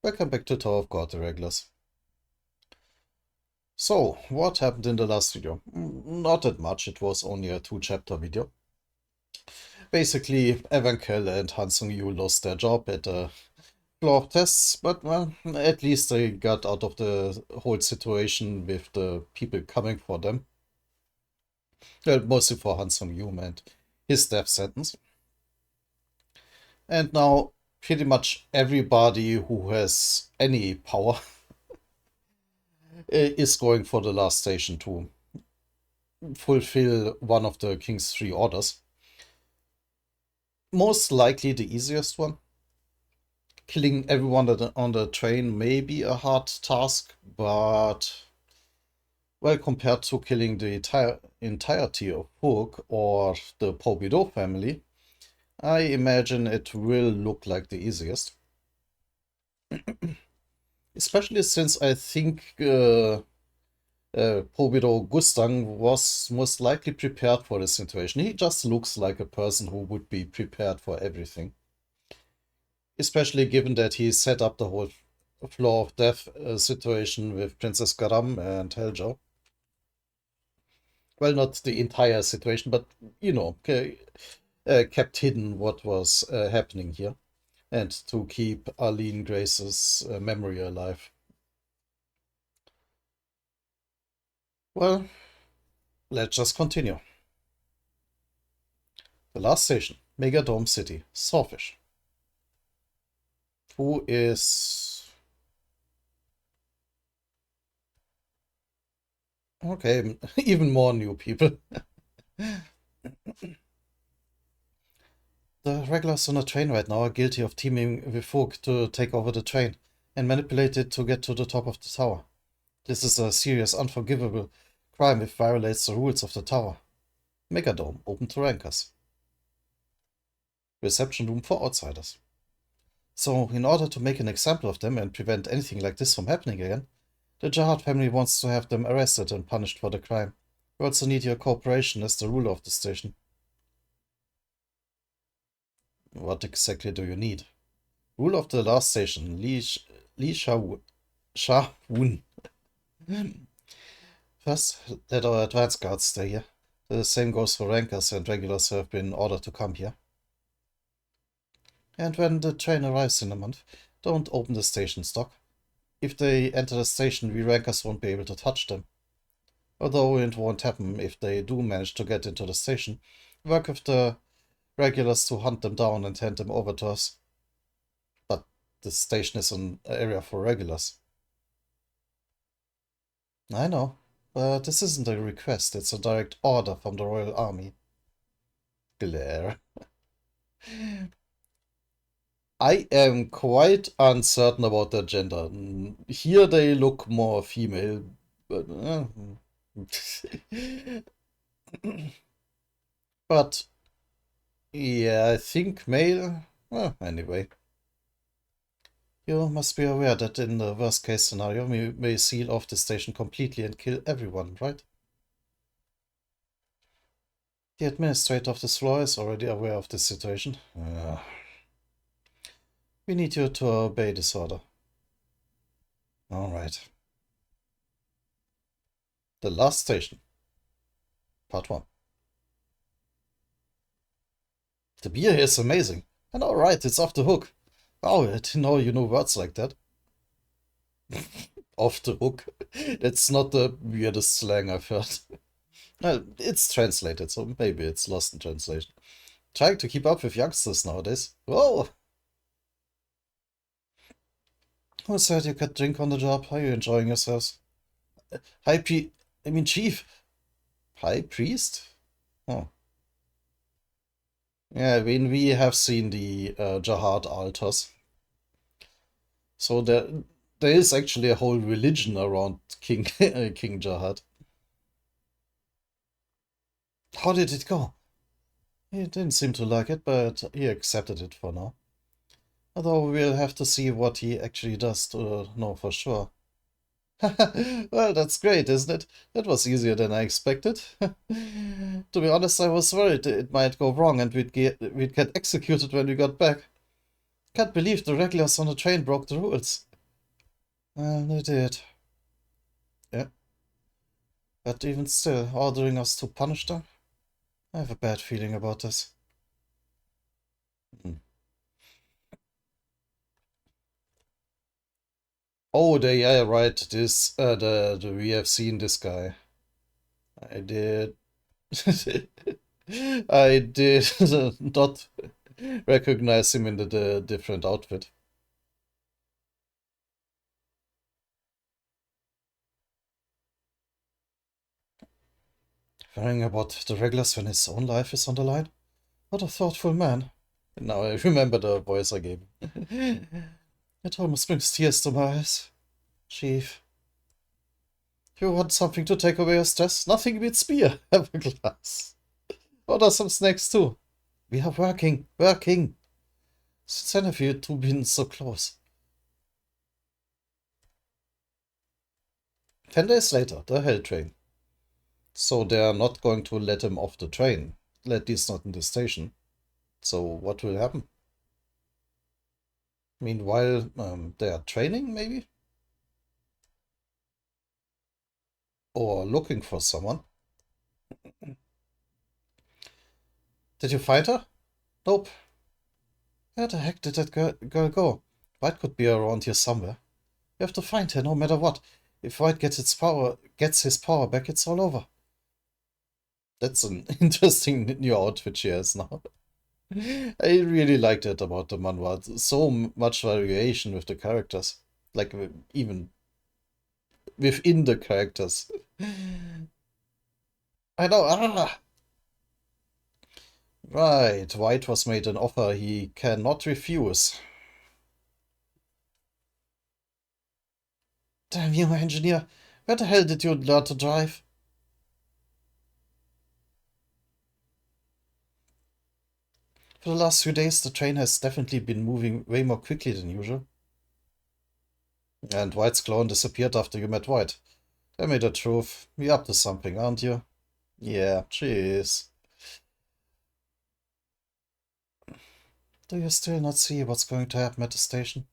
Welcome back to Tower of God, the regulars. So, what happened in the last video? Not that much, it was only a 2-chapter video. Basically, Evankel and Han Sung-yu lost their job at the floor of tests, but well, at least they got out of the whole situation with the people coming for them. Mostly for Han Sung-yu and his death sentence. And now, pretty much everybody who has any power is going for the last station to fulfill one of the king's 3 orders. Most likely the easiest one. Killing everyone on the train may be a hard task, but well, compared to killing the entirety of Hook or the Pobido family, I imagine it will look like the easiest. Especially since I think Pobido Gustang was most likely prepared for this situation. He just looks like a person who would be prepared for everything. Especially given that he set up the whole floor of death situation with Princess Garam and Heljo. Well, not the entire situation, but, you know, kept hidden what was happening here. And to keep Arlene Grace's memory alive. Well, let's just continue. The last station, Megadome City, Sawfish. Who is... Okay, even more new people. The regulars on the train right now are guilty of teaming with Folk to take over the train and manipulate it to get to the top of the tower. This is a serious, unforgivable crime if violates the rules of the tower. Megadome, open to rankers. Reception room for outsiders. So, in order to make an example of them and prevent anything like this from happening again, the Jahad family wants to have them arrested and punished for the crime. We also need your cooperation as the ruler of the station. What exactly do you need? Ruler of the last station, Li Sha-Woon. First, let our advance guards stay here. The same goes for rankers and regulars who have been ordered to come here. And when the train arrives in a month, don't open the station stock. If they enter the station, we rankers won't be able to touch them. Although it won't happen if they do manage to get into the station, work with the regulars to hunt them down and hand them over to us. But the station is an area for regulars. I know, but this isn't a request, it's a direct order from the Royal Army. Glare. I am quite uncertain about their gender. Here they look more female, but... but... yeah, I think male. Well, anyway. You must be aware that in the worst case scenario, we may seal off the station completely and kill everyone, right? The administrator of this floor is already aware of this situation. We need you to obey this order. Alright. The last station. Part 1. The beer here is amazing. And alright, it's off the hook. Oh, I didn't know you know words like that. Off the hook. That's not the weirdest slang I've heard. Well, it's translated, so maybe it's lost in translation. Trying to keep up with youngsters nowadays. Whoa! Who said you could drink on the job? Are you enjoying yourselves? Chief. High priest? Oh. Yeah, I mean, we have seen the Jahad altars. So there is actually a whole religion around King King Jahad. How did it go? He didn't seem to like it, but he accepted it for now. Although we'll have to see what he actually does to know for sure. Well, that's great, isn't it? That was easier than I expected. To be honest, I was worried it might go wrong and we'd get executed when we got back. Can't believe the regulars on the train broke the rules. Well, they did. Yeah. But even still, ordering us to punish them? I have a bad feeling about this. Hmm. Oh, yeah, right. This, we have seen this guy. I did. I did not recognize him in the different outfit. Worrying about the regulars when his own life is on the line? What a thoughtful man. Now I remember the voice I gave him. It almost brings tears to my eyes. Chief, if you want something to take away your stress, nothing beats beer. Have a glass. Order some snacks too. We are working. Since when have you two been so close? 10 days later, the Hell train. So they are not going to let him off the train. At least not in the station. So what will happen? Meanwhile, they are training, maybe? Or looking for someone. Did you find her? Nope. Where the heck did that girl go? White could be around here somewhere. We have to find her no matter what. If White gets his power back, it's all over. That's an interesting new outfit she has now. I really liked it about the manhwa. So much variation with the characters. Like, even within the characters. I know, Right, White was made an offer he cannot refuse. Damn you, engineer. Where the hell did you learn to drive? For the last few days, the train has definitely been moving way more quickly than usual. And White's clone disappeared after you met White. Tell me the truth. You're up to something, aren't you? Yeah, she is. Do you still not see what's going to happen at the station?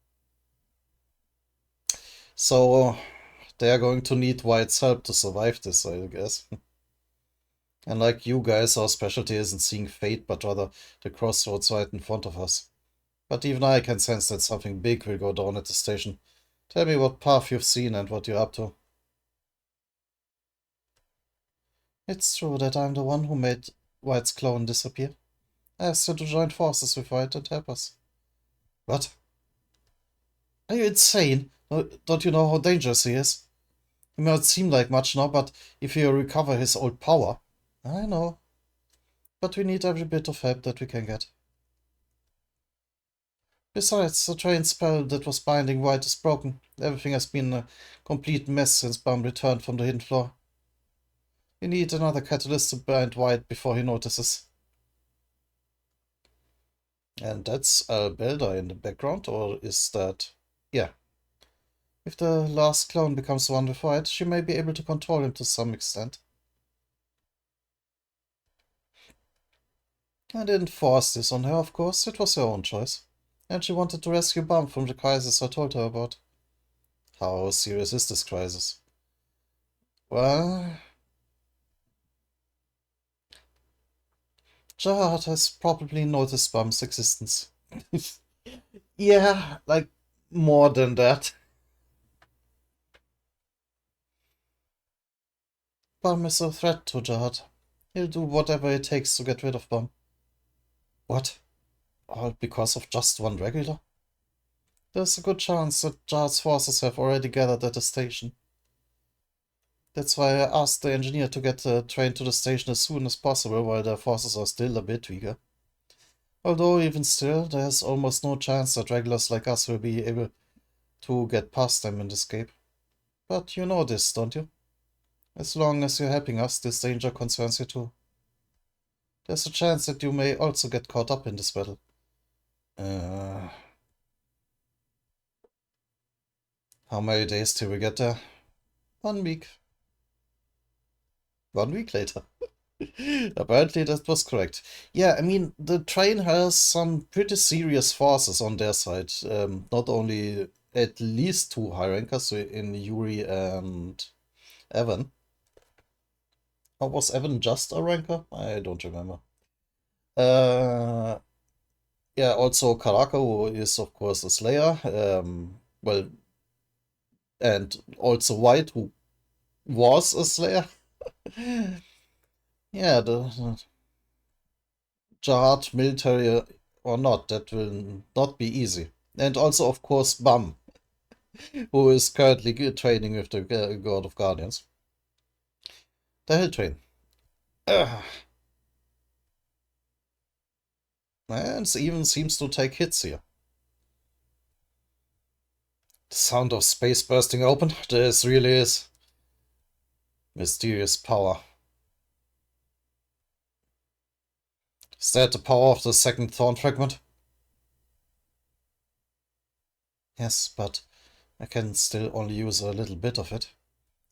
So, they are going to need White's help to survive this, I guess. And like you guys, our specialty isn't seeing fate, but rather the crossroads right in front of us. But even I can sense that something big will go down at the station. Tell me what path you've seen and what you're up to. It's true that I'm the one who made White's clone disappear. I asked you to join forces with White and help us. What? Are you insane? Don't you know how dangerous he is? He may not seem like much now, but if you recover his old power... I know. But we need every bit of help that we can get. Besides, the train spell that was binding White is broken. Everything has been a complete mess since Bum returned from the hidden floor. We need another catalyst to bind White before he notices. And that's Belda in the background, or is that... Yeah. If the last clone becomes one with White, she may be able to control him to some extent. I didn't force this on her, of course. It was her own choice. And she wanted to rescue Bum from the crisis I told her about. How serious is this crisis? Well, Gerard has probably noticed Bum's existence. Yeah, like, more than that. Bum is a threat to Gerard. He'll do whatever it takes to get rid of Bum. What? All because of just one regular? There's a good chance that Gerard's forces have already gathered at the station. That's why I asked the engineer to get the train to the station as soon as possible while their forces are still a bit weaker. Although, even still, there's almost no chance that regulars like us will be able to get past them and escape. But you know this, don't you? As long as you're helping us, this danger concerns you too. There's a chance that you may also get caught up in this battle. Uh, how many days till we get there? 1 week. 1 week later. Apparently that was correct. Yeah, I mean, the train has some pretty serious forces on their side. Not only at least two high rankers in Yuri and Evan. Or was Evan just a ranker? I don't remember. Uh, yeah, also Karaka, who is of course a Slayer. Well, and also White, who was a Slayer. Yeah, the Jihad military or not, that will not be easy. And also, of course, Bum, who is currently training with the God of Guardians. The Hell Train. Ugh. And even seems to take hits here. The sound of space bursting open. This really is mysterious power. Is that the power of the second Thorn fragment? Yes, but I can still only use a little bit of it.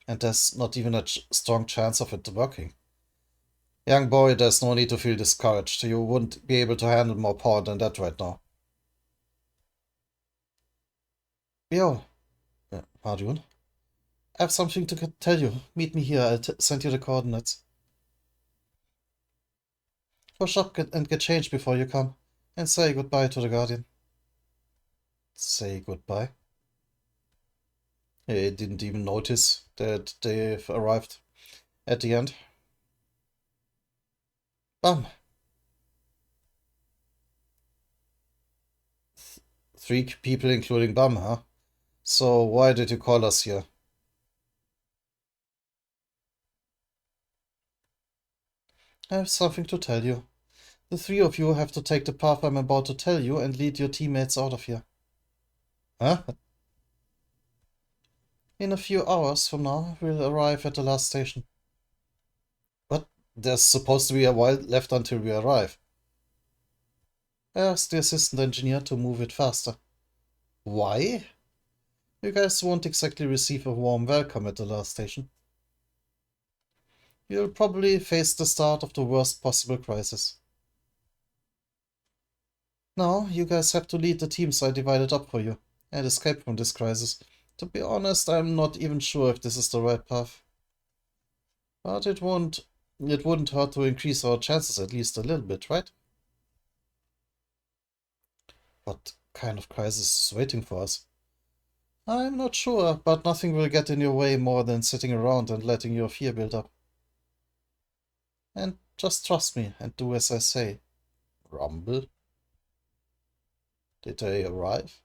And there's not even a strong chance of it working. Young boy, there's no need to feel discouraged. You wouldn't be able to handle more power than that right now. Yo, Arjun, I have something to tell you. Meet me here. I'll send you the coordinates. Wash up and get changed before you come. And say goodbye to the Guardian. Say goodbye? He didn't even notice that they've arrived at the end. Bum. Three people including Bum, huh? So why did you call us here? I have something to tell you. The three of you have to take the path I'm about to tell you and lead your teammates out of here. Huh? In a few hours from now, we'll arrive at the last station. But there's supposed to be a while left until we arrive. I asked the assistant engineer to move it faster. Why? You guys won't exactly receive a warm welcome at the last station. You'll probably face the start of the worst possible crisis. Now, you guys have to lead the teams I divided up for you and escape from this crisis. To be honest, I'm not even sure if this is the right path. But it wouldn't hurt to increase our chances at least a little bit, right? What kind of crisis is waiting for us? I'm not sure, but nothing will get in your way more than sitting around and letting your fear build up. And just trust me and do as I say. Rumble? Did they arrive?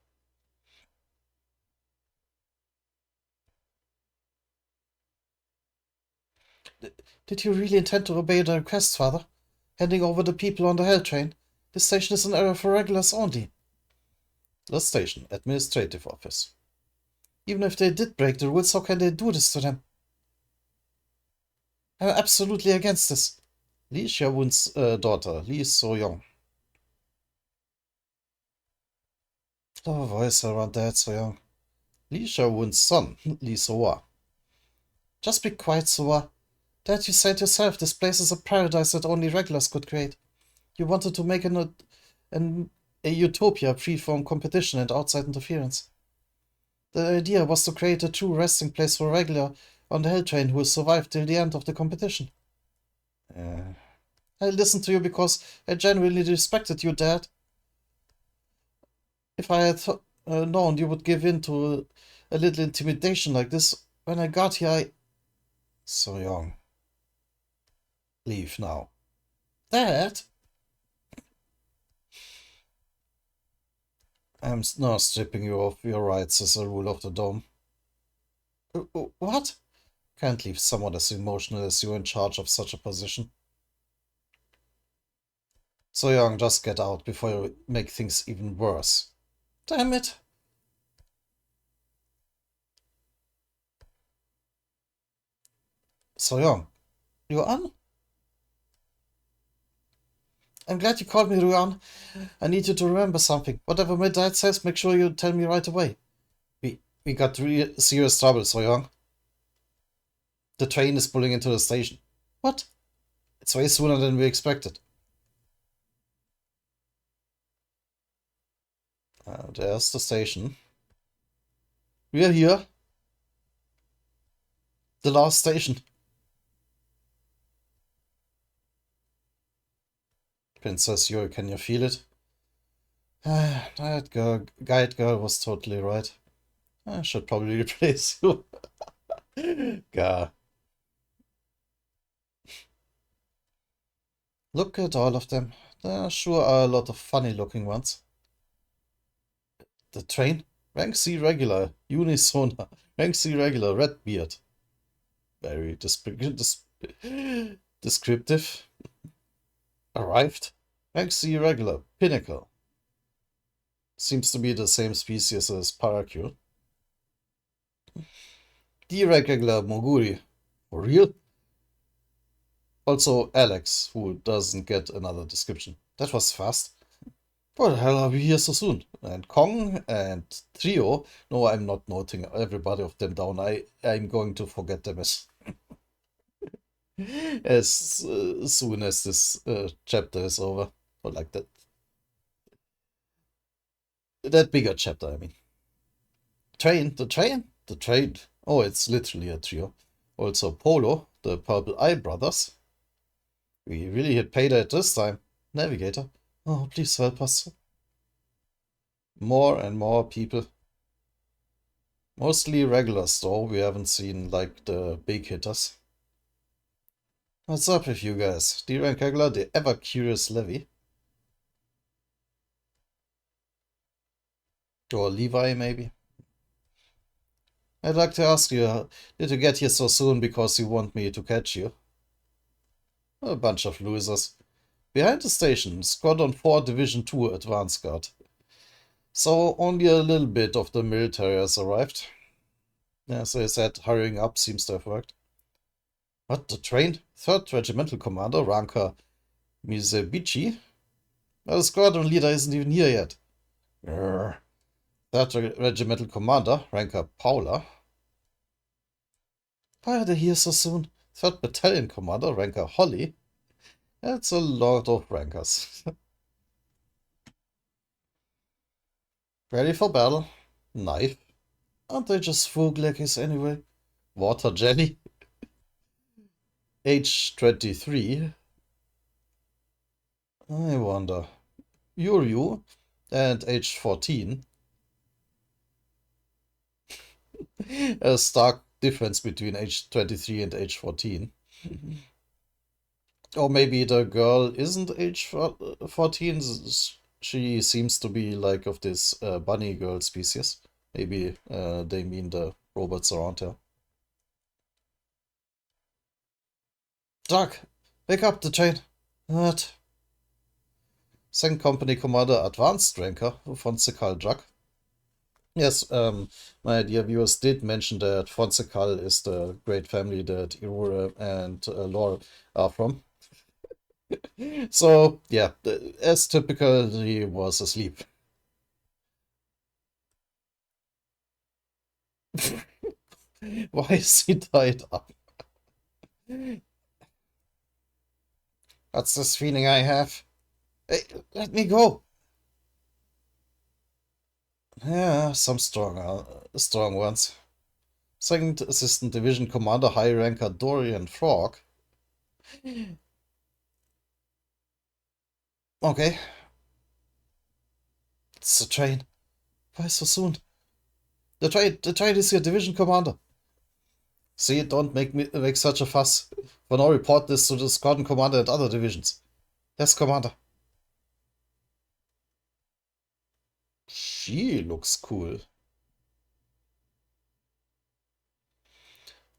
Did you really intend to obey the request, Father? Handing over the people on the Hell train? This station is an area for regulars only. The station, administrative office. Even if they did break the rules, how can they do this to them? I'm absolutely against this. Lee Xiaowun's daughter, Lee So-young. Oh, voice around that, So-young. Lee Xiaowun's son, Lee So-wa. Just be quiet, So-wa. Dad, you said yourself, this place is a paradise that only regulars could create. You wanted to make a utopia free from competition and outside interference. The idea was to create a true resting place for a regular on the Hell train who will survive till the end of the competition. I listened to you because I genuinely respected you, Dad. If I had known you would give in to a little intimidation like this when I got here, So young. Leave now. Dad? I'm not stripping you of your rights as a rule of the dome. What? Can't leave someone as emotional as you in charge of such a position. So young, just get out before you make things even worse. Damn it. So young, Yuan? I'm glad you called me, Ruan. I need you to remember something. Whatever my dad says, make sure you tell me right away. We got serious trouble, So young. The train is pulling into the station. What? It's way sooner than we expected. There's the station. We are here. The last station. Princess Yuri, can you feel it? That guide girl was totally right. I should probably replace you. God. Look at all of them. There sure are a lot of funny looking ones. The train? Rank C regular, Unisona. Rank C regular, Redbeard. Very descriptive. Arrived. Rank C regular, Pinnacle. Seems to be the same species as Paracure. D regular, Moguri. For real? Also Alex, who doesn't get another description. That was fast. Why the hell are we here so soon? And Kong and Trio. No, I'm not noting everybody of them down. I'm going to forget them as soon as this chapter is over. Or like that. That bigger chapter, I mean. The train. Oh, it's literally a trio. Also Polo, the Purple Eye Brothers. We really hit payday at this time. Navigator. Oh, please help us. More and more people. Mostly regulars though, we haven't seen like the big hitters. What's up with you guys? D-Rank Kegler, the ever-curious Levy. Or Levi, maybe. I'd like to ask you, did you get here so soon because you want me to catch you? A bunch of losers. Behind the station, Squadron 4 Division 2 Advance Guard. So only a little bit of the military has arrived. As I said, hurrying up seems to have worked. What, the train? 3rd Regimental Commander, Ranka Misebichi? The squadron leader isn't even here yet. Grr. 3rd Regimental Commander, Ranka Paula. Why are they here so soon? 3rd Battalion Commander, Ranka Holly. That's a lot of rankers. Ready for battle. Knife. Aren't they just Vogelekis anyway? Water jelly. H23. I wonder. Yuryu and H14. A stark difference between H23 and H14. Or maybe the girl isn't H14. She seems to be like of this bunny girl species. Maybe they mean the robots around her. Jack, wake up the train. What? 2nd Company Commander Advanced Ranker Fonsecal Jack. Yes, my dear viewers did mention that Fonsecal is the great family that Irure and Laurel are from. So, yeah, as typical, he was asleep. Why is he tied up? What's this feeling I have? Hey, let me go! Yeah, some strong ones. 2nd Assistant Division Commander High Ranker Dorian Frog. Okay. It's the train. Why so soon? The train is your division commander. See, don't make such a fuss. For now, report this to the squadron commander and other divisions. Yes, commander. She looks cool.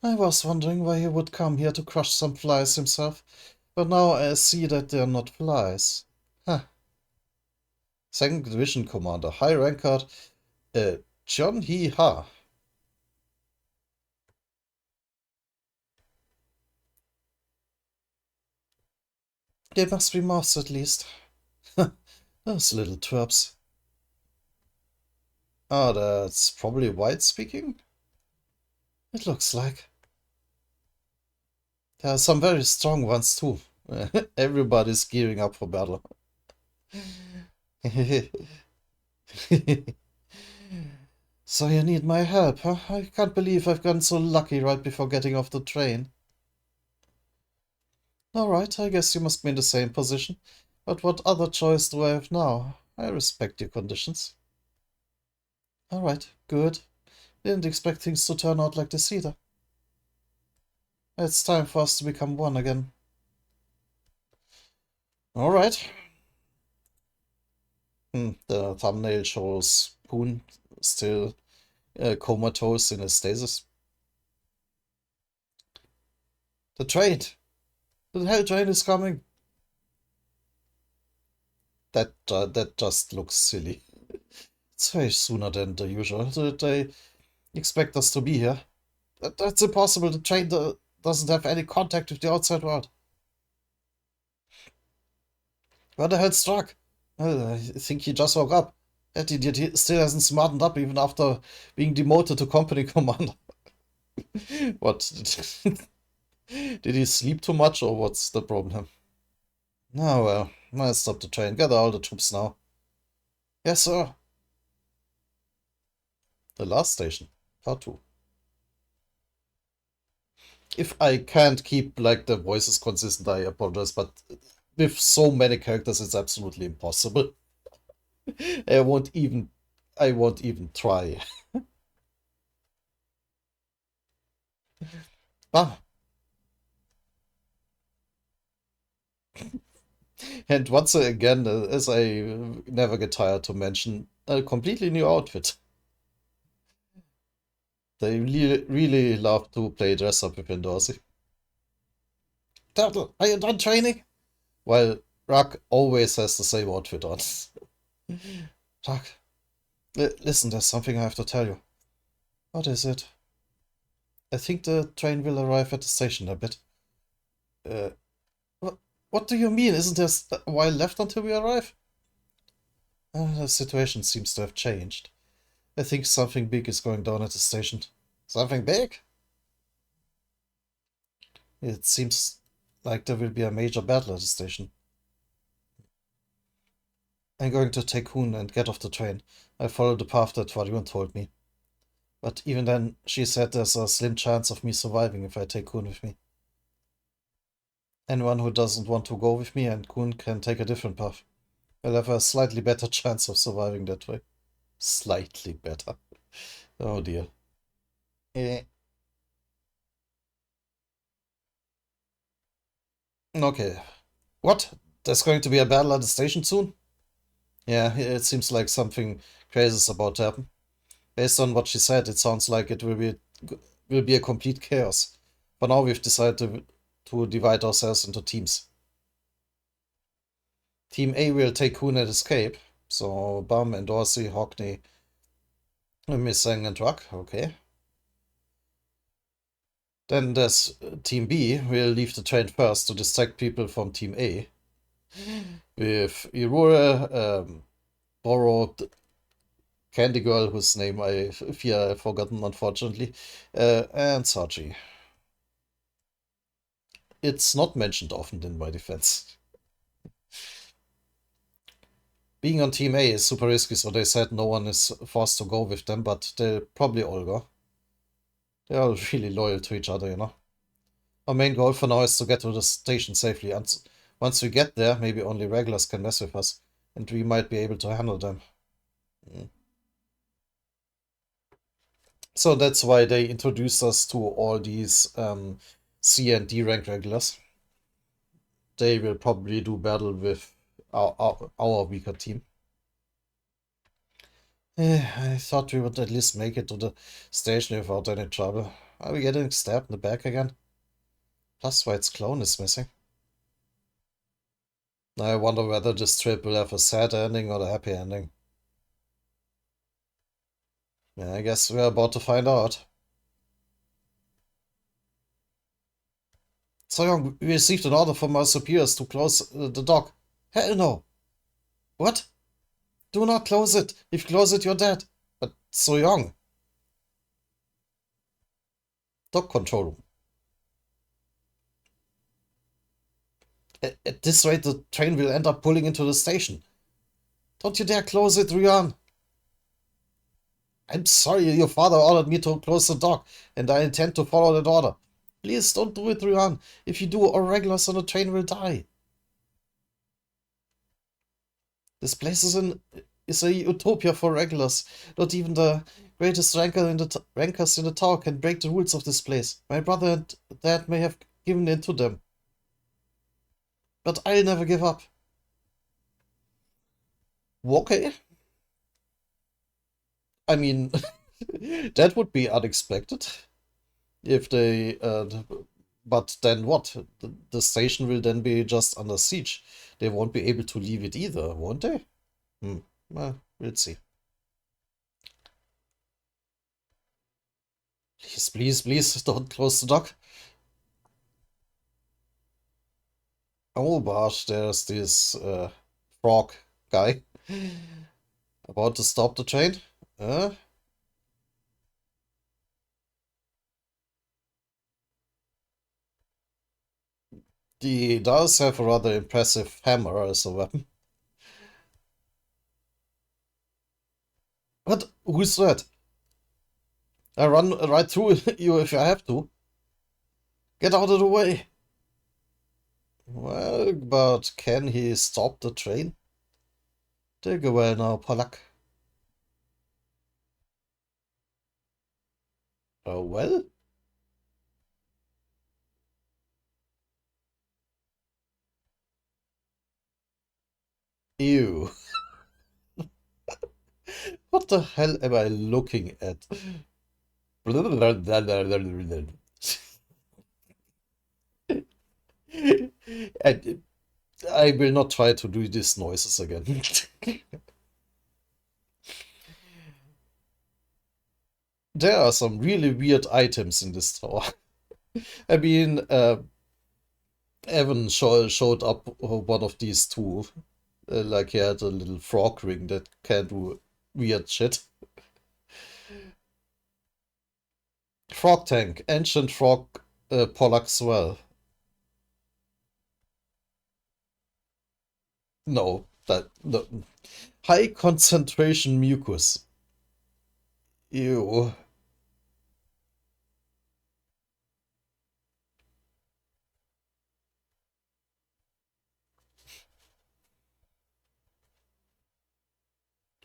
I was wondering why he would come here to crush some flies himself, but now I see that they're not flies. Huh. 2nd Division Commander, High Rankard, John Hee Ha. They must be moths at least. Those little twerps. Ah, that's probably white speaking? It looks like. There are some very strong ones too. Everybody's gearing up for battle. So you need my help, huh? I can't believe I've gotten so lucky right before getting off the train. Alright, I guess you must be in the same position. But what other choice do I have now? I respect your conditions. Alright, good. Didn't expect things to turn out like this either. It's time for us to become one again. Alright. The thumbnail shows Poon still comatose in a stasis. The train! The hell train is coming! That just looks silly. It's way sooner than the usual. They expect us to be here. That's impossible. The train doesn't have any contact with the outside world. Where the hell struck? I think he just woke up. That idiot he still hasn't smartened up even after being demoted to company commander. What? Did he sleep too much or what's the problem? Oh well, I'll stop the train. Gather all the troops now. Yes, sir. The last station. Part 2. If I can't keep like the voices consistent, I apologize, but with so many characters it's absolutely impossible. I won't even try. Ah, and once again, as I never get tired to mention, a completely new outfit. They really love to play dress up with Dorsey. Turtle, are you done training? While Rock always has the same outfit on. Rock, listen, there's something I have to tell you. What is it? I think the train will arrive at the station a bit. Uh, what do you mean? Isn't there a while left until we arrive? The situation seems to have changed. I think something big is going down at the station. Something big? It seems like there will be a major battle at the station. I'm going to take Hoon and get off the train. I followed the path that Faryun told me. But even then, she said there's a slim chance of me surviving if I take Hoon with me. Anyone who doesn't want to go with me and Hoon can take a different path. I'll have a slightly better chance of surviving that way. Slightly better. Oh dear. Eh. Okay. What? There's going to be a battle at the station soon? Yeah, it seems like something crazy is about to happen. Based on what she said, it sounds like it will be a complete chaos. For now, we've decided to divide ourselves into teams. Team A will take Hoon and escape. So Bum and Dorsey, Hockney, Missing and Ruck. Okay. Then there's Team B. We'll leave the train first to distract people from Team A. With Irure, Borrow, Candy Girl, whose name I fear I've forgotten, unfortunately, and Sachi. It's not mentioned often in my defense. Being on Team A is super risky, so they said no one is forced to go with them, but they'll probably all go. They are really loyal to each other, you know. Our main goal for now is to get to the station safely, and once we get there, maybe only regulars can mess with us, and we might be able to handle them. So that's why they introduced us to all these C and D rank regulars. They will probably do battle with our weaker team. I thought we would at least make it to the station without any trouble. Are we getting stabbed in the back again? Plus White's clone is missing. I wonder whether this trip will have a sad ending or a happy ending. Yeah, I guess we're about to find out. So Young, we received an order from our superiors to close the dock. Hell no! What? Do not close it! If you close it, you're dead! But So Young. Dock control room. At this rate, the train will end up pulling into the station. Don't you dare close it, Ryan. I'm sorry, your father ordered me to close the dock, and I intend to follow that order. Please don't do it, Ryan. If you do, our regulars on the train will die. This place is a utopia for regulars. Not even the greatest rankers in the tower can break the rules of this place. My brother and dad may have given in to them, but I'll never give up. Okay. I mean, that would be unexpected if they. But then what? The station will then be just under siege. They won't be able to leave it either, won't they? Hmm. Well, we'll see. Please, please, please, don't close the dock. Oh, gosh, there's this frog guy about to stop the train. Uh, he does have a rather impressive hammer as a weapon. But who's that? I run right through you if I have to. Get out of the way. Well, but can he stop the train? Take a while now, Polak. Oh, well? Ew. What the hell am I looking at? I, I will not try to do these noises again. There are some really weird items in this tower. I mean, Evan showed up one of these two. Like he had a little frog ring that can do weird shit. Frog tank, ancient frog Pollack swell. No, that no. High concentration mucus. Ew.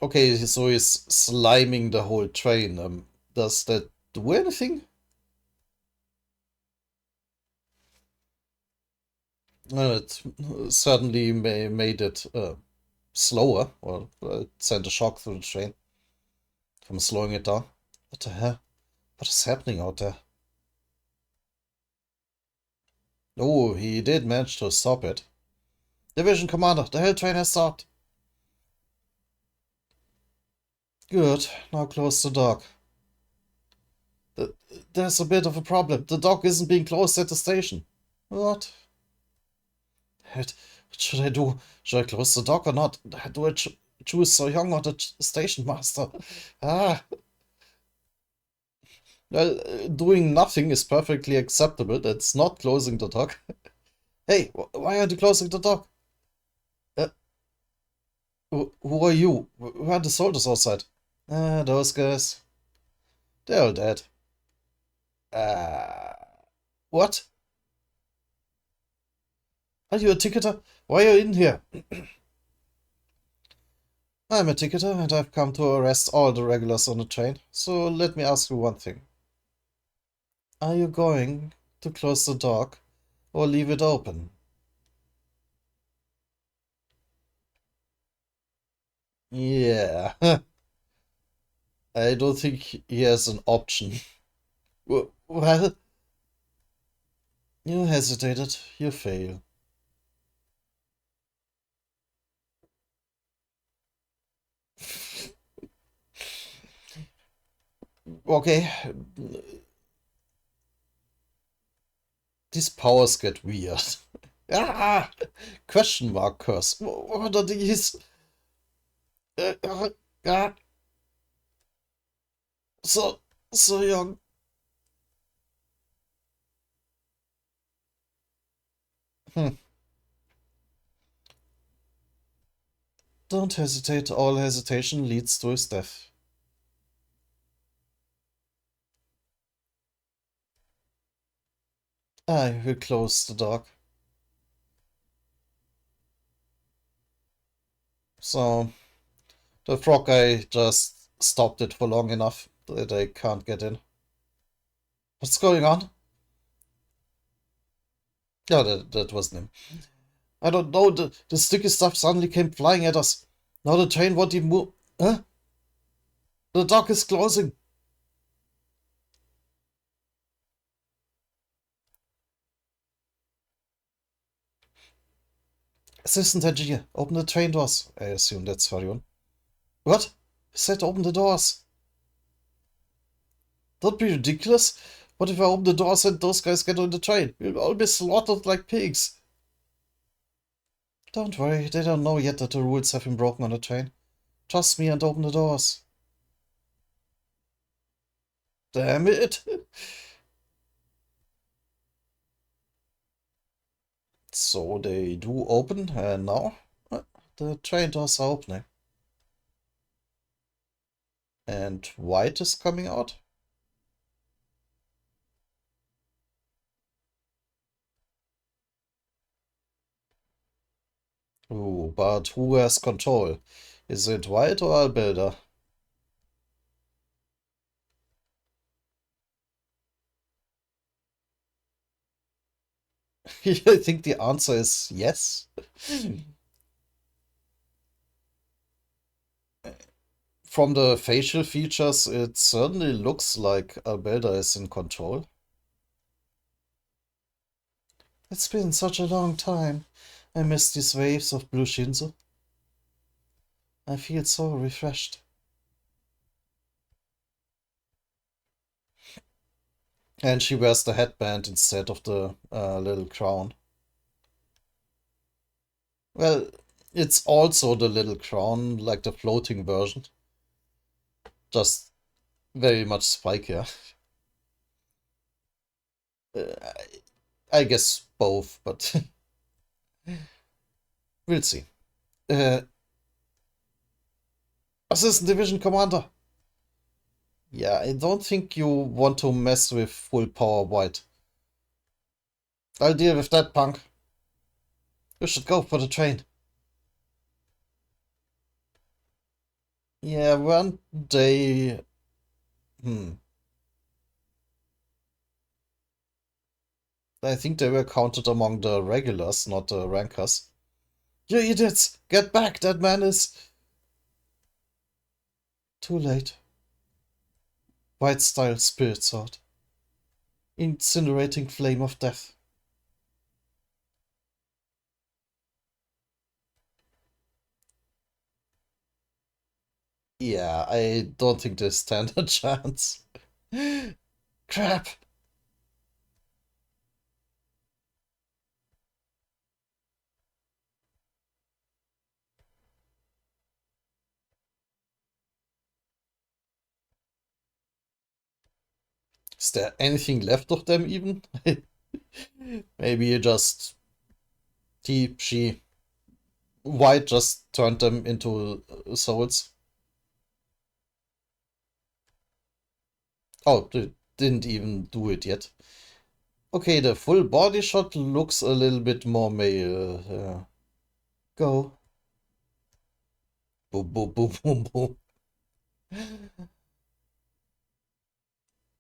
Okay, so he's sliming the whole train. Does that do anything? It certainly made it slower, or sent a shock through the train from slowing it down. What the hell? What is happening out there? Oh, he did manage to stop it. Division Commander, the Hell train has stopped. Good, now close the dock. There's a bit of a problem. The dock isn't being closed at the station. What? What should I do? Should I close the dock or not? Do I choose So Young or the station master? Ah, well, doing nothing is perfectly acceptable. That's not closing the dock. Hey, why aren't you closing the dock? Uh, who are you? Who are the soldiers outside? Ah, those guys. They're all dead. Uh, what? Are you a ticketer? Why are you in here? I'm a ticketer and I've come to arrest all the regulars on the train. So let me ask you one thing. Are you going to close the dock or leave it open? Yeah, I don't think he has an option. Well, you hesitated. You fail. Okay, these powers get weird. Ah! Question mark curse. What are these? Uh, uh, so, so young. Hmm. Don't hesitate, all hesitation leads to his death. I will close the dock. So, the frog guy just stopped it for long enough that I can't get in. What's going on? Yeah, that wasn't him. I don't know, the sticky stuff suddenly came flying at us. Now the train won't even move. Huh? The dock is closing. Assistant engineer, open the train doors. I assume that's Farion. What? He said open the doors. Don't be ridiculous. What if I open the doors and those guys get on the train? We'll all be slaughtered like pigs. Don't worry, they don't know yet that the rules have been broken on the train. Trust me and open the doors. Damn it. So they do open, and now the train doors are opening. And white is coming out. Ooh, but who has control? Is it white or Albuilder? I think the answer is yes. From the facial features, it certainly looks like Albuilder is in control. It's been such a long time. I miss these waves of blue Shinzo. I feel so refreshed. And she wears the headband instead of the little crown. Well, it's also the little crown, like the floating version. Just very much spikier. I guess both, but we'll see. Uh, Assistant Division Commander. Yeah, I don't think you want to mess with full power white. I'll deal with that, punk. You should go for the train. Yeah, weren't they... I think they were counted among the regulars, not the rankers. You idiots! Get back! That man is... Too late. White-style spirit sword. Incinerating flame of death. Yeah, I don't think they stand a chance. Crap! Is there anything left of them even? Maybe you just... she... White just turned them into souls. Oh, they didn't even do it yet. Okay, the full body shot looks a little bit more male. Go. Boom, boom, boom, boom, boom.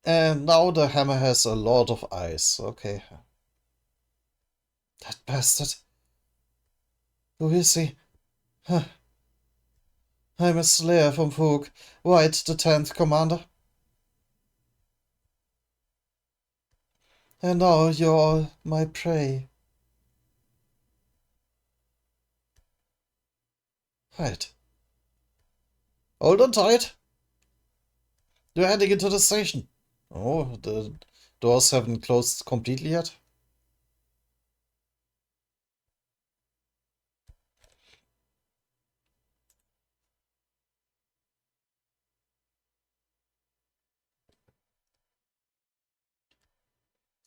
And now the hammer has a lot of eyes. Okay. That bastard. Who is he? Huh. I'm a slayer from Fook. White, the 10th commander. And now you're all my prey. Right. Hold on tight. You're heading into the station. Oh, the doors haven't closed completely yet.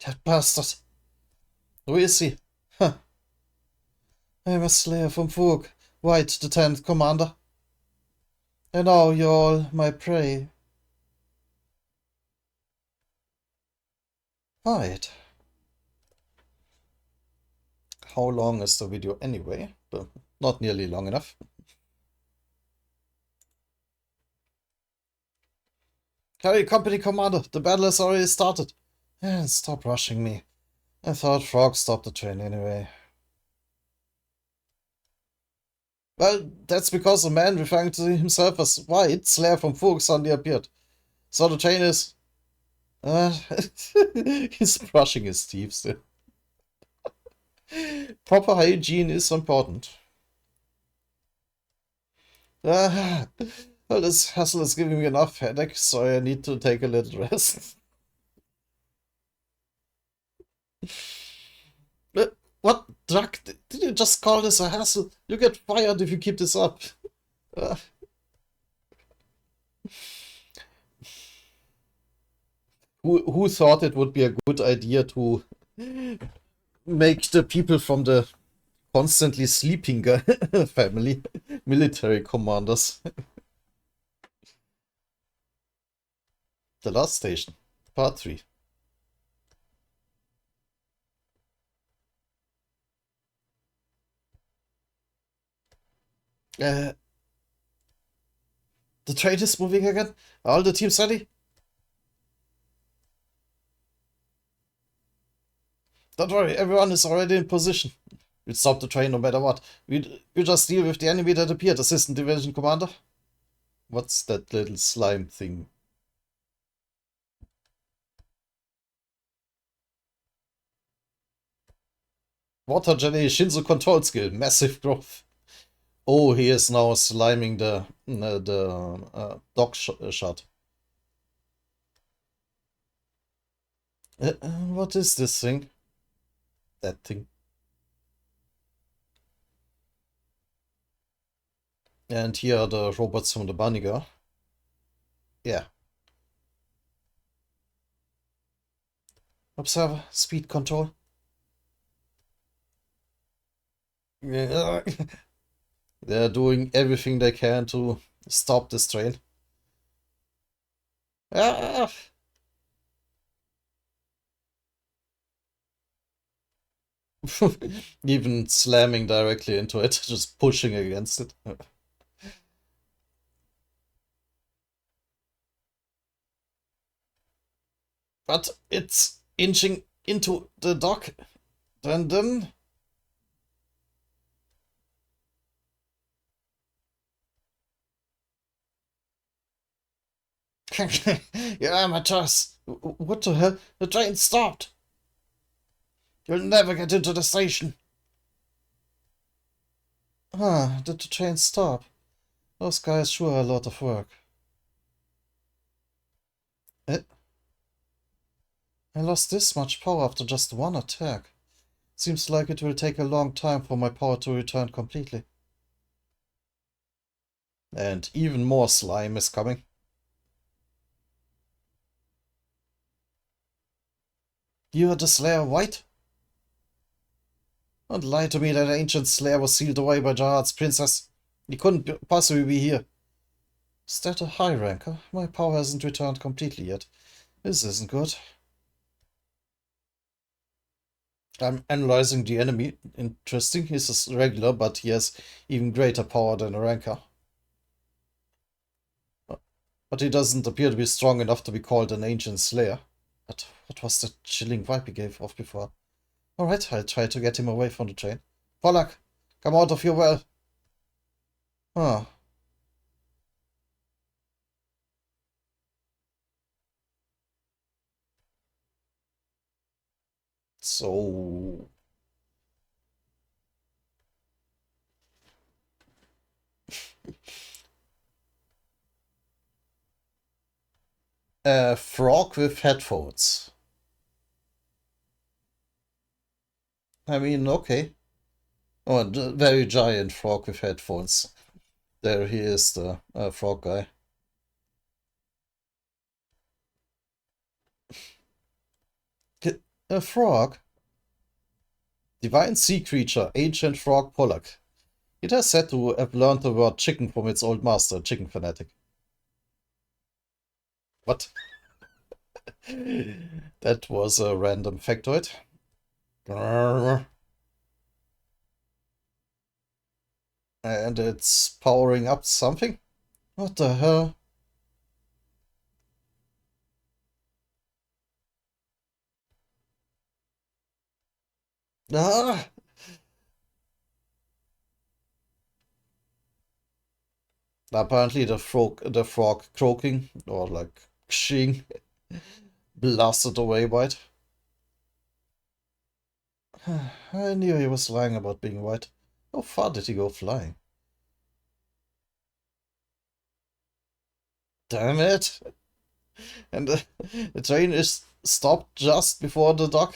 That bastard. Who is he? Huh. I'm a slayer from Fook. Right, Lieutenant Commander. And now you're all my prey. Right. How long is the video anyway? Not nearly long enough. Carry Company Commander, the battle has already started. And stop rushing me. I thought Frog stopped the train anyway. Well, that's because a man referring to himself as White, Slayer from Fug, suddenly appeared. So the train is... he's brushing his teeth still. Proper hygiene is important. Well, this hassle is giving me enough headache, so I need to take a little rest. What, Druck? Did you just call this a hassle? You get fired if you keep this up. Uh, who thought it would be a good idea to make the people from the constantly sleeping family military commanders? The Last Station, Part 3. The train is moving again. Are all the teams ready? Don't worry, everyone is already in position. We'll stop the train no matter what. We just deal with the enemy that appeared, Assistant Division Commander. What's that little slime thing? Water Jelly Shinzo control skill, massive growth. Oh, he is now sliming the dog shot. What is this thing? That thing. And here are the robots from the Bunny Girl. Yeah. Observer, speed control. Yeah. They're doing everything they can to stop this train. Ah! Even slamming directly into it, just pushing against it. But it's inching into the dock. Then... You amateurs! What the hell? The train stopped! You'll never get into the station! Ah, did the train stop? Those guys sure are a lot of work. I lost this much power after just one attack. Seems like it will take a long time for my power to return completely. And even more slime is coming. You are the Slayer White? Don't lie to me that ancient Slayer was sealed away by Jahad's princess. He couldn't possibly be here. Is that a high ranker? My power hasn't returned completely yet. This isn't good. I'm analyzing the enemy. Interesting. He's a regular, but he has even greater power than a ranker. But he doesn't appear to be strong enough to be called an ancient slayer. But what was that chilling vibe he gave off before? Alright, I'll try to get him away from the train. Pollack, come out of your well. Huh. So... A frog with headphones. I mean, okay. Oh, a very giant frog with headphones. There he is, the frog guy. A frog? Divine sea creature, ancient frog Pollack. It has said to have learned the word chicken from its old master, chicken fanatic. What? That was a random factoid. And it's powering up something? What the hell? Ah! Apparently the frog croaking, or like kshing, blasted away by it. I knew he was lying about being white. How far did he go flying? Damn it! And the train is stopped just before the dock.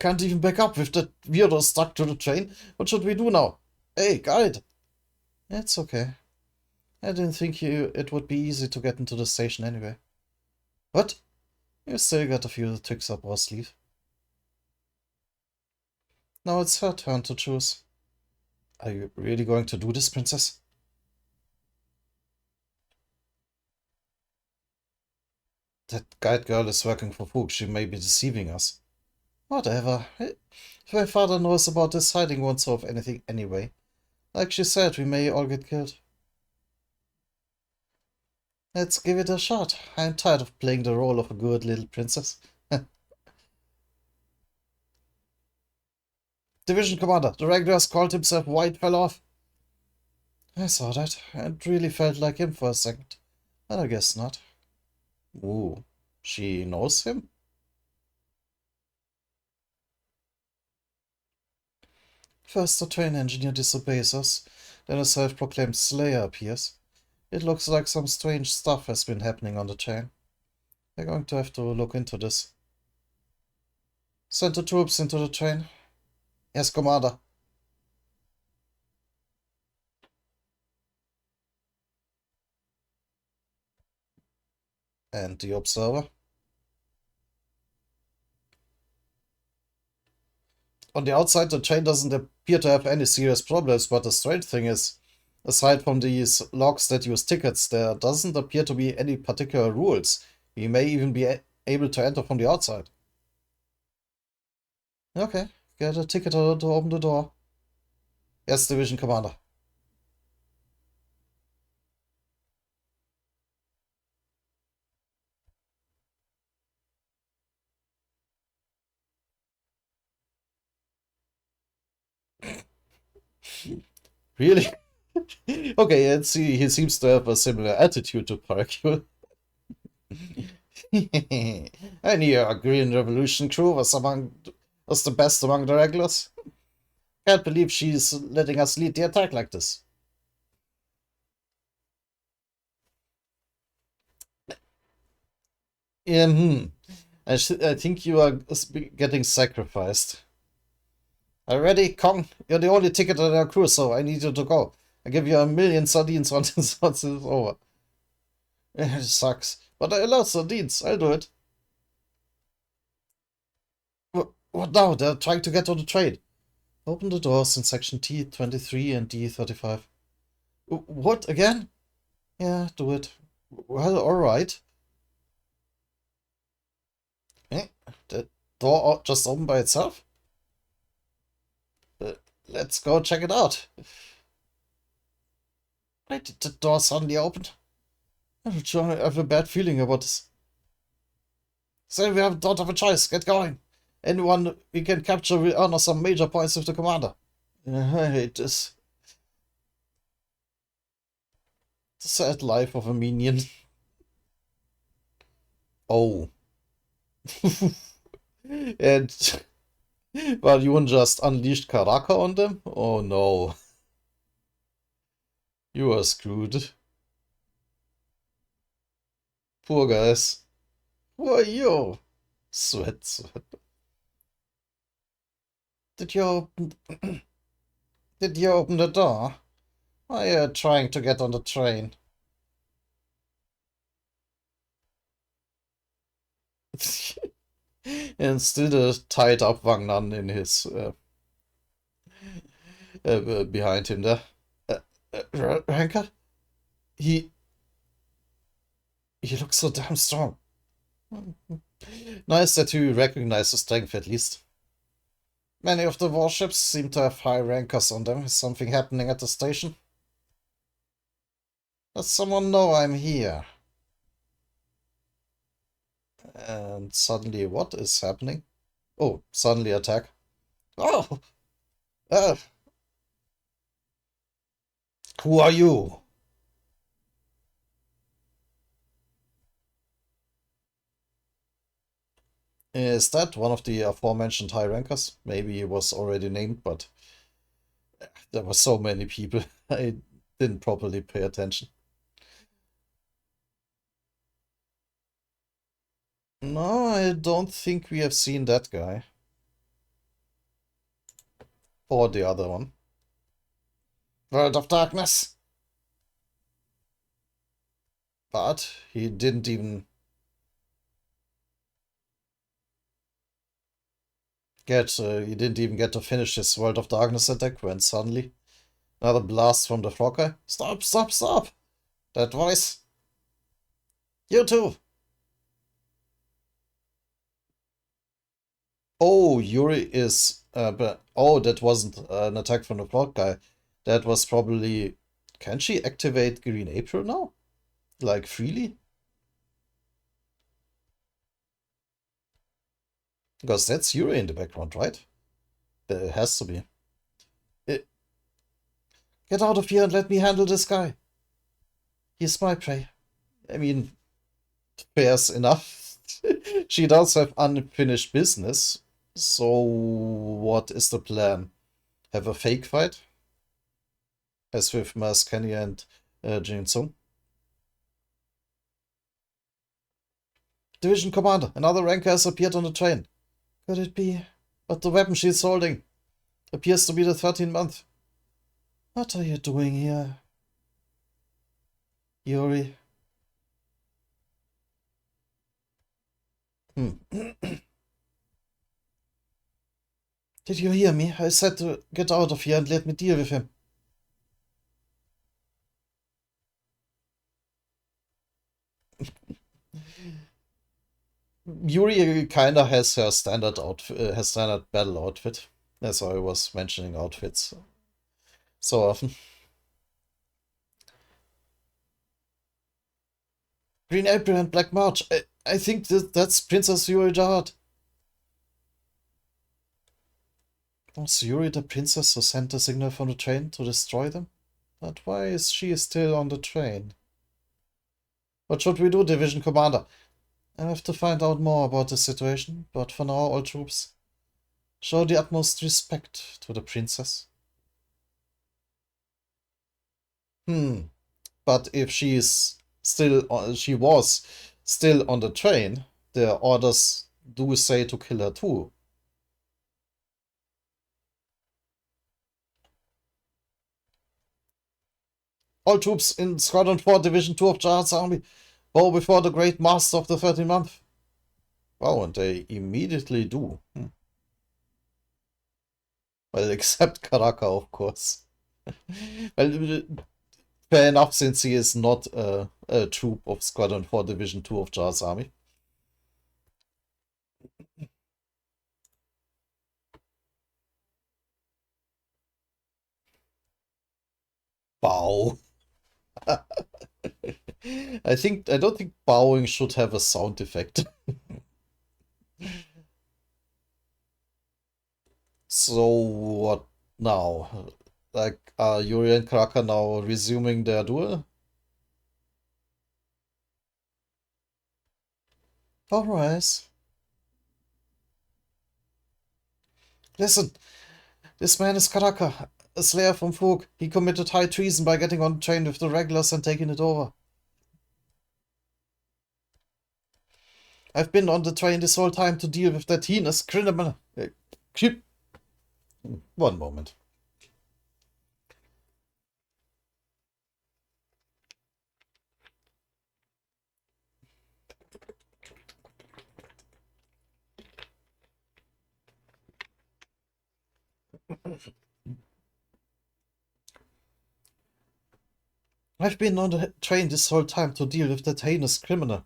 Can't even back up with that weirdo stuck to the train. What should we do now? Hey, guide! It's okay. I didn't think it would be easy to get into the station anyway. What? You still got a few tricks up our sleeve. Now it's her turn to choose. Are you really going to do this, princess? That guide girl is working for Fook. She may be deceiving us. Whatever. If my father knows about this, hiding won't solve anything anyway. Like she said, we may all get killed. Let's give it a shot. I'm tired of playing the role of a good little princess. Division Commander, the regulars called himself White fell off. I saw that. It really felt like him for a second. But I guess not. Ooh, she knows him? First the train engineer disobeys us, then a self-proclaimed slayer appears. It looks like some strange stuff has been happening on the train. We're going to have to look into this. Send the troops into the train. Yes, Commander. And the observer. On the outside, the train doesn't appear to have any serious problems, but the strange thing is, aside from these logs that use tickets, there doesn't appear to be any particular rules. We may even be able to enter from the outside. Okay, get a ticket to open the door. Yes, Division Commander. Really? Okay, and see, he seems to have a similar attitude to Paracule. I knew our Green Revolution crew was the best among the regulars. Can't believe she's letting us lead the attack like this. Hmm. I think you are getting sacrificed. Already, Kong, you're the only ticket on our crew, so I need you to go. I give you 1,000,000 sardines once it's over. It sucks, but I love sardines. I'll do it. What now? They're trying to get on the train. Open the doors in section T23 and D35. What, again? Yeah, do it. Well, alright. Eh? The door just opened by itself? Uh, let's go check it out. Why did the door suddenly open? I have a bad feeling about this. So we don't have a choice. Get going. Anyone we can capture will earn us some major points with the commander. I hate this. The sad life of a minion. Oh. And well, you just unleashed Karaka on them? Oh no. You are screwed. Poor guys. Who are you? Sweat. Did you open did you open the door? Why are you trying to get on the train? and still the tied up Wang Nan in his behind him there. Ranker, he he looks so damn strong. Nice that you recognize the strength at least. Many of the warships seem to have high rankers on them. Is something happening at the station? Let someone know I'm here. And suddenly what is happening? Oh, suddenly attack. Oh! Uh, who are you? Is that one of the aforementioned high rankers? Maybe he was already named, but there were so many people. I didn't properly pay attention. No, I don't think we have seen that guy. Or the other one. World of Darkness! But he didn't even get to finish his World of Darkness attack when suddenly another blast from the frog guy. Stop, stop, stop! That voice! You too! Oh, Yuri is. Oh, that wasn't an attack from the frog guy. That was probably. Can she activate Green April now? Like freely? Because that's Yuri in the background, right? There has to be. Eh, Get out of here and let me handle this guy. He's my prey. I mean, fair's enough. She does have unfinished business. So, what is the plan? Have a fake fight? As with Mas Kenny and Jin Sung? Division Commander, another ranker has appeared on the train. Could it be? But the weapon she's holding appears to be the 13th month. What are you doing here? Yuri. Hmm. Did you hear me? I said to get out of here and let me deal with him. Yuri kinda has her standard outfit, her standard battle outfit. That's why I was mentioning outfits so often. Green April and Black March. I think that's Princess Yuri Jahad. Was Yuri the princess who sent the signal from the train to destroy them? But why is she still on the train? What should we do, Division Commander? I have to find out more about the situation, but for now, all troops, show the utmost respect to the princess. But if she was still on the train, the orders do say to kill her too. All troops in Squadron 4, Division 2 of Jahad's army, bow before the great master of the 13th month. Wow, and they immediately do. Well, except Karaka, of course. Well, fair enough, since he is not a troop of Squadron 4, Division 2 of Jahad's army. Bow. I don't think bowing should have a sound effect. So what now? Like, are Yuri and Kraka now resuming their duel? Alright. Listen, this man is Karaka, a slayer from Fug. He committed high treason by getting on the train with the regulars and taking it over. I've been on the train this whole time to deal with that heinous criminal. One moment. I've been on the train this whole time to deal with that heinous criminal.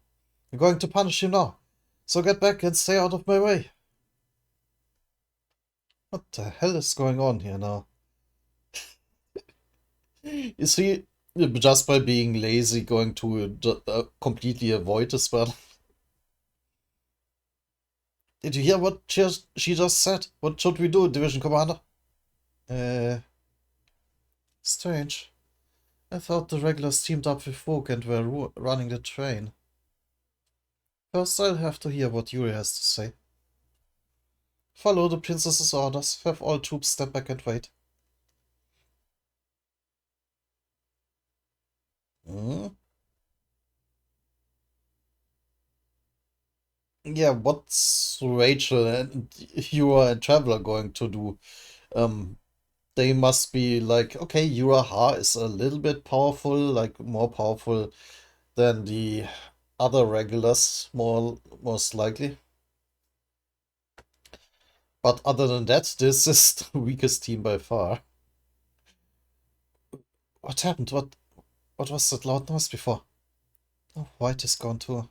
I'm going to punish him now. So get back and stay out of my way. What the hell is going on here now? Is he just by being lazy going to completely avoid this battle? Did you hear what she just said? What should we do, Division Commander? Strange. I thought the regulars teamed up with Vogue and were running the train. First, I'll have to hear what Yuri has to say. Follow the princess's orders. Have all troops step back and wait. Hmm? Yeah, what's Rachel and Yura and Traveler going to do? They must be like, okay, Yura is a little bit powerful, like more powerful than the other regulars, most likely. But other than that, this is the weakest team by far. What happened? What was that loud noise before? Oh, White is gone too.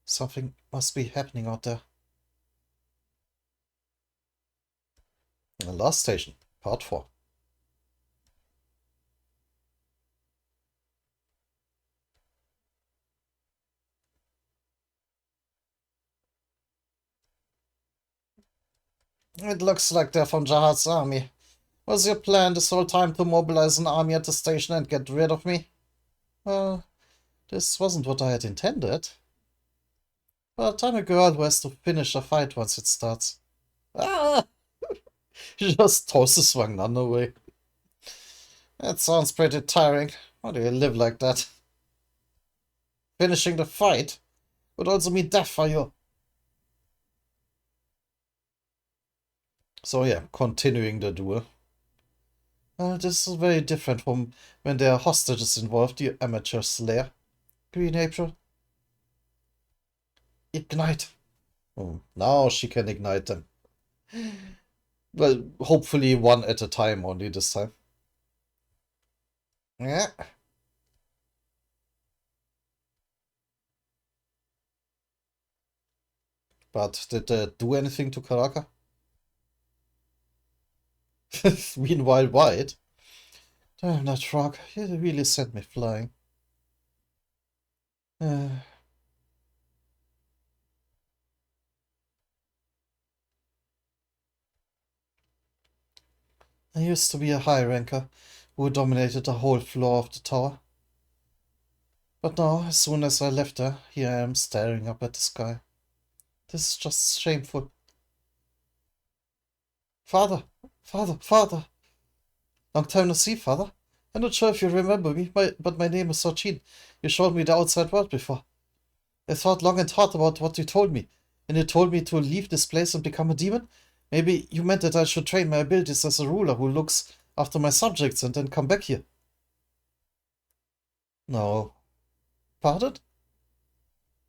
Something must be happening out there. The last station, part 4. It looks like they're from Jahad's army. Was your plan this whole time to mobilize an army at the station and get rid of me? Well, this wasn't what I had intended. But I'm a girl who has to finish a fight once it starts. Ah! She just tosses Wangnan away. That sounds pretty tiring. How do you live like that? Finishing the fight would also mean death for you. So yeah, continuing the duel. This is very different from when there are hostages involved, you amateur slayer. Green April. Ignite. Oh, now she can ignite them. Well, hopefully one at a time only this time. Yeah. But did that do anything to Karaka? Meanwhile, White. Damn that frog, he really sent me flying. Uh, I used to be a high ranker who dominated the whole floor of the tower. But now, as soon as I left her, here I am staring up at the sky. This is just shameful. Father! Father! Father! Long time no see, Father. I'm not sure if you remember me, but my name is Sochin. You showed me the outside world before. I thought long and hard about what you told me. And you told me to leave this place and become a demon? Maybe you meant that I should train my abilities as a ruler who looks after my subjects and then come back here. No. Pardon?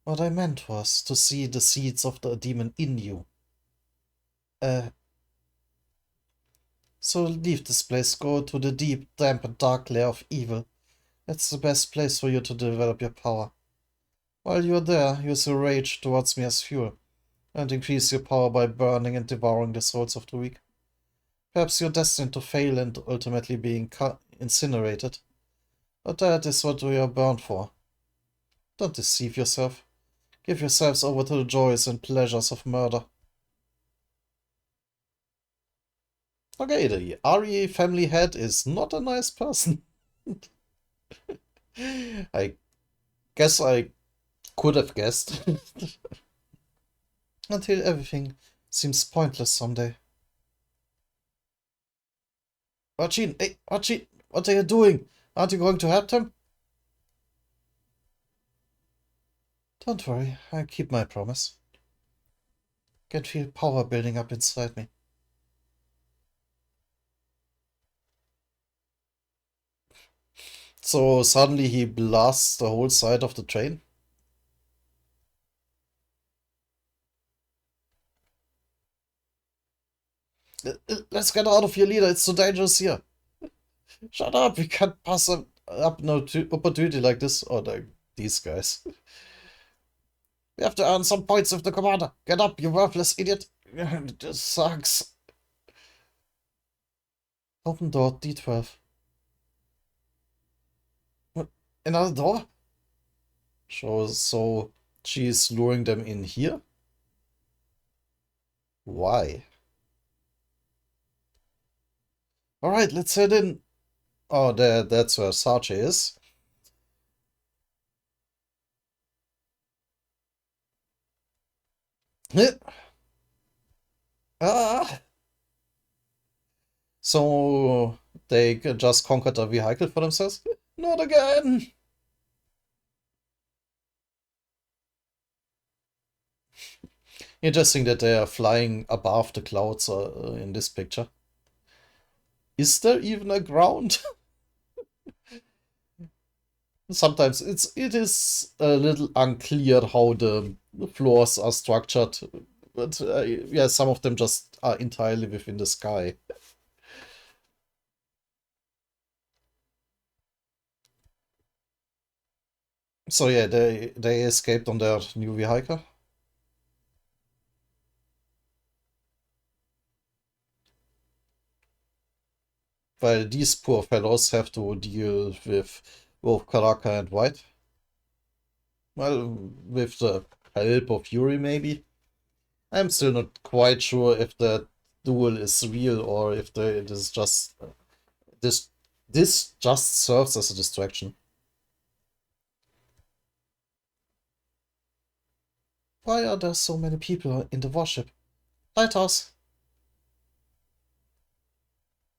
What I meant was to see the seeds of the demon in you. So leave this place, go to the deep, damp and dark lair of evil. That's the best place for you to develop your power. While you're there, use your rage towards me as fuel, and increase your power by burning and devouring the souls of the weak. Perhaps you're destined to fail and ultimately being incinerated. But that is what we are born for. Don't deceive yourself. Give yourselves over to the joys and pleasures of murder. Okay, the Ari family head is not a nice person. I guess I could have guessed. Until everything seems pointless someday. Archie, hey, Archie, what are you doing? Aren't you going to help them? Don't worry, I'll keep my promise. Can feel power building up inside me. So suddenly he blasts the whole side of the train? Let's get out of here, leader. It's too dangerous here. Shut up. We can't pass up no opportunity like this. Or like these guys. We have to earn some points with the commander. Get up, you worthless idiot. This sucks. Open door, D12. What? Another door? So she's luring them in here? Why? Alright, let's head in. Oh, that's where Sarche is. Ah! So they just conquered a vehicle for themselves? Not again! Interesting that they are flying above the clouds in this picture. Is there even a ground? Sometimes it is a little unclear how the floors are structured, but yeah, some of them just are entirely within the sky. So yeah, they escaped on their new vehicle. While these poor fellows have to deal with both Karaka and White. Well, with the help of Yuri, maybe. I'm still not quite sure if the duel is real or if it is just this. This just serves as a distraction. Why are there so many people in the warship? Lighthouse!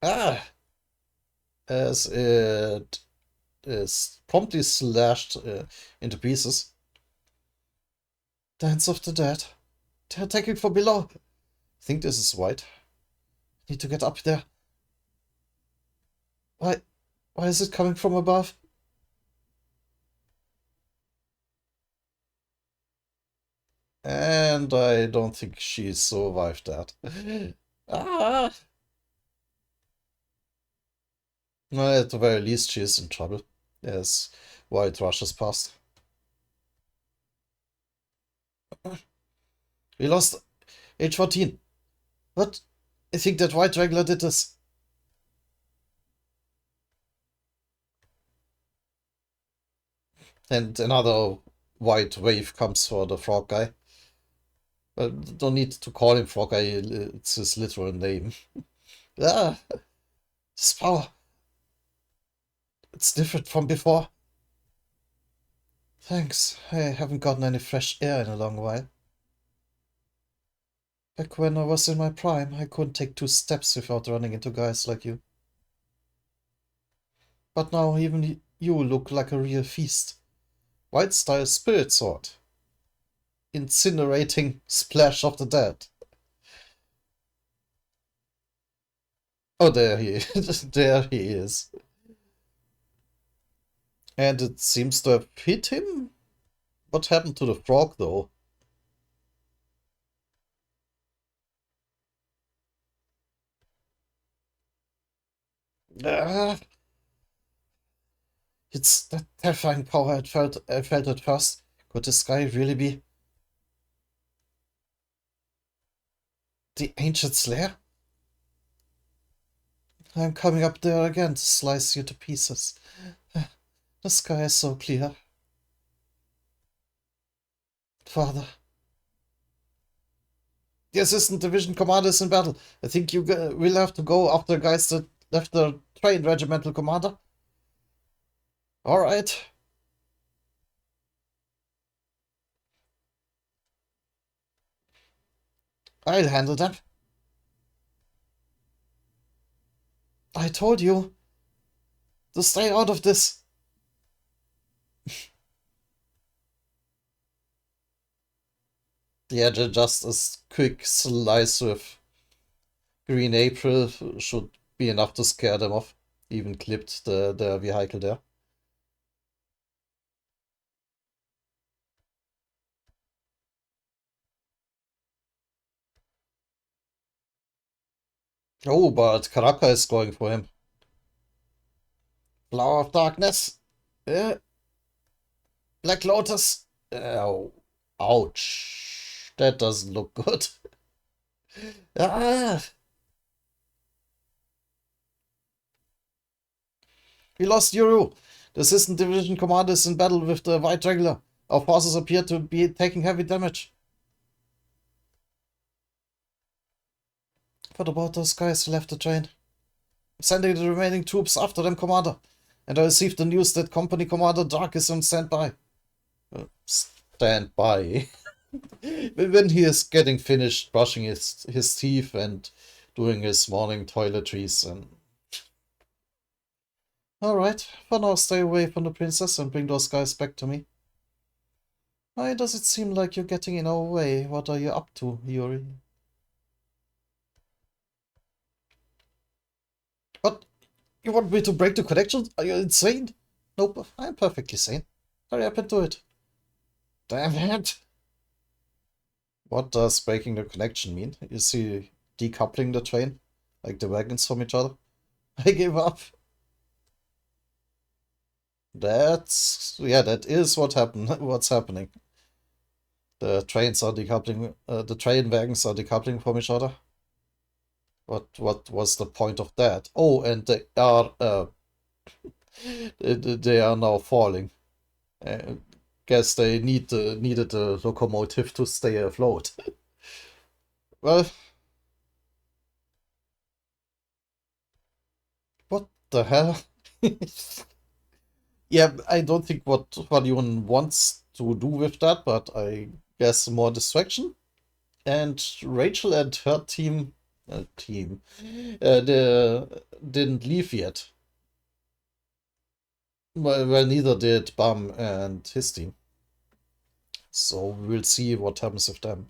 Ah! As it is promptly slashed into pieces. Dance of the Dead. They're attacking from below. I think this is White. Need to get up there. Why? Why is it coming from above? And I don't think she survived that. Ah! Well, at the very least, she is in trouble. As White rushes past. We lost H14. What? I think that White Regular did this. And another white wave comes for the frog guy. Well, don't need to call him frog guy, it's his literal name. Ah, this power. It's different from before. Thanks. I haven't gotten any fresh air in a long while. Back when I was in my prime, I couldn't take 2 steps without running into guys like you. But now even you look like a real feast. White style spirit sword. Incinerating splash of the dead. Oh, there he is. There he is. And it seems to have hit him? What happened to the frog, though? Ah, it's that terrifying power I felt at first. Could this guy really be the ancient slayer? I'm coming up there again to slice you to pieces. The sky is so clear. Father. The assistant division commander is in battle. I think you will have to go after the guys that left the train, regimental commander. Alright. I'll handle them. I told you to stay out of this. Yeah, just a quick slice with Green April should be enough to scare them off. Even clipped the vehicle there. Oh, but Karaka is going for him. Flower of Darkness. Black Lotus. Oh, ouch. That doesn't look good. Ah, we lost Yuru. The Assistant Division Commander is in battle with the White Regular. Our forces appear to be taking heavy damage. What about those guys who left the train? I'm sending the remaining troops after them, Commander. And I received the news that Company Commander Dark is on standby. Standby. When he is getting finished brushing his teeth and doing his morning toiletries. And alright, for now stay away from the princess and bring those guys back to me. Why does it seem like you're getting in our way? What are you up to, Yuri? What? You want me to break the connection? Are you insane? Nope, I'm perfectly sane. Hurry up and do it. Damn it! What does breaking the connection mean? Is he decoupling the train? Like the wagons from each other? I give up. That is what's happening. The trains are decoupling, the train wagons are decoupling from each other. What was the point of that? Oh, and they are now falling. Guess they needed a locomotive to stay afloat. Well, what the hell? Yeah, I don't think what Valion wants to do with that, but I guess more distraction. And Rachel and her didn't leave yet. Well, neither did Bam and his team. So we'll see what happens with them.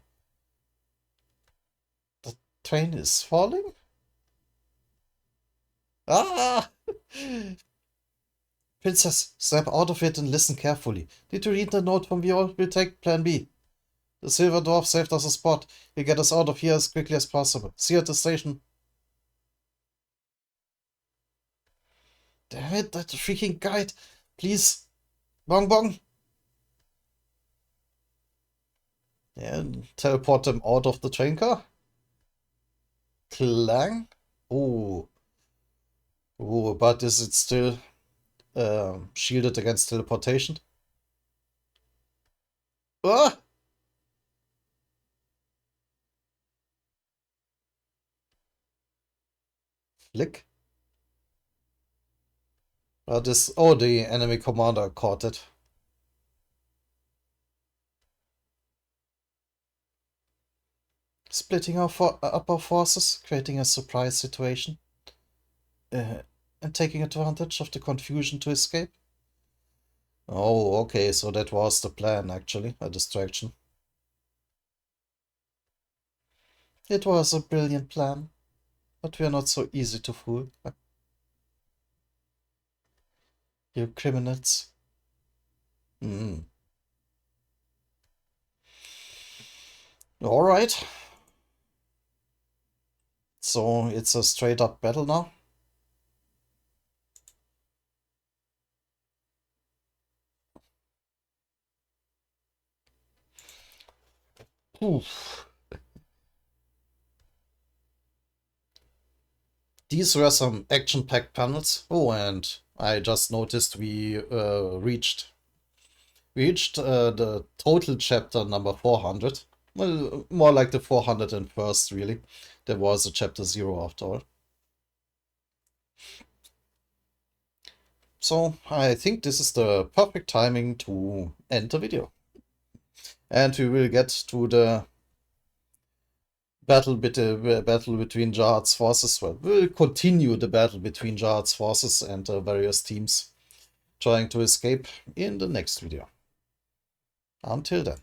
The train is falling? Ah! Princess, snap out of it and listen carefully. Did you read the note from Viol? We'll take plan B. The Silver Dwarf saved us a spot. He'll get us out of here as quickly as possible. See you at the station. Damn it, that freaking guide. Please. Bong bong. And teleport them out of the train car. Clang. Oh. Oh, but is it still shielded against teleportation? Ah! Flick. The enemy commander caught it. Splitting up our forces, creating a surprise situation, and taking advantage of the confusion to escape. Oh, okay, so that was the plan, actually, a distraction. It was a brilliant plan, but we are not so easy to fool. You criminals. Hmm. Alright. So it's a straight up battle now. Oof. These were some action-packed panels. Oh, and I just noticed we reached the total chapter number 400. Well, more like the 401st, really. There was a chapter 0 after all. So I think this is the perfect timing to end the video. And we will get to the battle between Jihad's forces. Well, we'll continue the battle between Jihad's forces and various teams trying to escape in the next video. Until then.